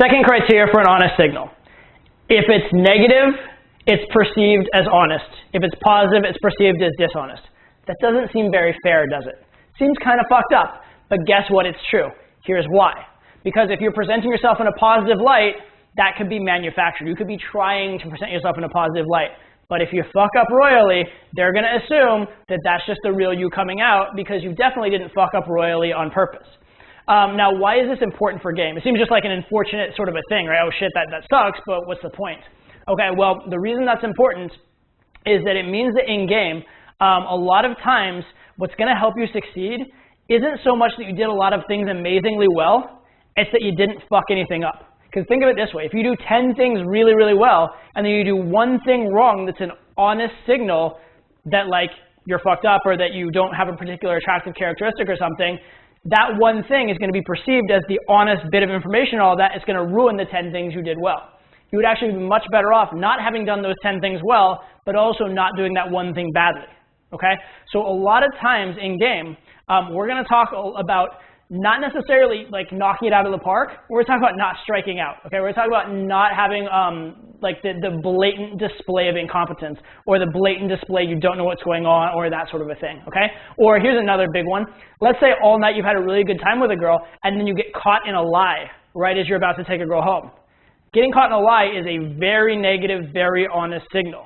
Second criteria for an honest signal. If it's negative, it's perceived as honest. If it's positive, it's perceived as dishonest. That doesn't seem very fair, does it? Seems kind of fucked up, but guess what? It's true. Here's why. Because if you're presenting yourself in a positive light, that could be manufactured. You could be trying to present yourself in a positive light. But if you fuck up royally, they're going to assume that that's just the real you coming out because you definitely didn't fuck up royally on purpose. Now, why is this important for game? It seems just like an unfortunate sort of a thing, right? Oh shit, that sucks, but what's the point? Okay, well, the reason that's important is that it means that in game, a lot of times, what's going to help you succeed isn't so much that you did a lot of things amazingly well, it's that you didn't fuck anything up. Because think of it this way, if you do 10 things really, really well, and then you do one thing wrong that's an honest signal that like you're fucked up or that you don't have a particular attractive characteristic or something, that one thing is going to be perceived as the honest bit of information and all that. It's going to ruin the 10 things you did well. You would actually be much better off not having done those 10 things well, but also not doing that one thing badly. Okay? So a lot of times in game, we're going to talk about not necessarily like knocking it out of the park. We're talking about not striking out. Okay? We're talking about not having like the blatant display of incompetence or the blatant display you don't know what's going on or that sort of a thing. Okay? Or here's another big one. Let's say all night you've had a really good time with a girl and then you get caught in a lie right as you're about to take a girl home. Getting caught in a lie is a very negative, very honest signal.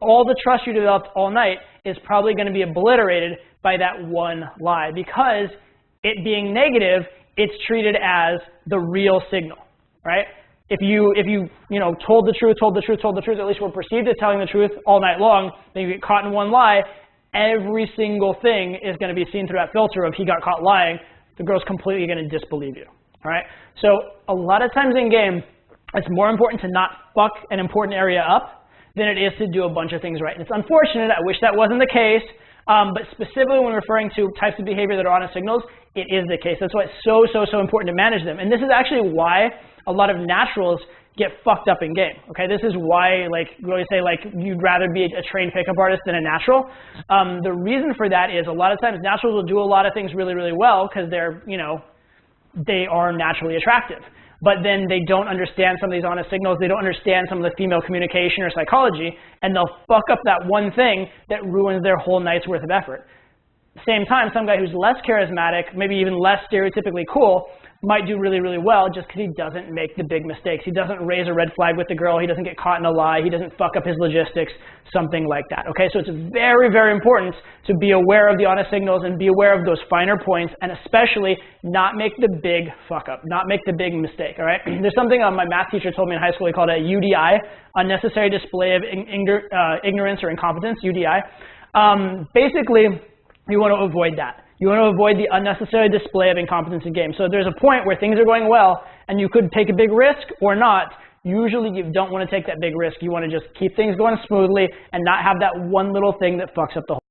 All the trust you developed all night is probably going to be obliterated by that one lie because it being negative, it's treated as the real signal, right? If you told the truth, at least we're perceived as telling the truth all night long, then you get caught in one lie, every single thing is going to be seen through that filter of he got caught lying. The girl's completely going to disbelieve you, all right? So a lot of times in game, it's more important to not fuck an important area up than it is to do a bunch of things right. And it's unfortunate. I wish that wasn't the case. But specifically when referring to types of behavior that are honest signals, it is the case. That's why it's so important to manage them. And this is actually why a lot of naturals get fucked up in game. Okay, this is why like we always say like you'd rather be a trained pickup artist than a natural. The reason for that is a lot of times naturals will do a lot of things really, really well because they're, they are naturally attractive. But then they don't understand some of these honest signals. They don't understand some of the female communication or psychology, and they'll fuck up that one thing that ruins their whole night's worth of effort. Same time, some guy who's less charismatic, maybe even less stereotypically cool, might do really, really well just because he doesn't make the big mistakes. He doesn't raise a red flag with the girl. He doesn't get caught in a lie. He doesn't fuck up his logistics, something like that. Okay, so it's very, very important to be aware of the honest signals and be aware of those finer points and especially not make the big fuck up, not make the big mistake, all right? There's something my math teacher told me in high school. He called it a UDI, unnecessary display of ignorance or incompetence, UDI. Basically, you want to avoid that. You want to avoid the unnecessary display of incompetence in games. So there's a point where things are going well and you could take a big risk or not. Usually you don't want to take that big risk. You want to just keep things going smoothly and not have that one little thing that fucks up the whole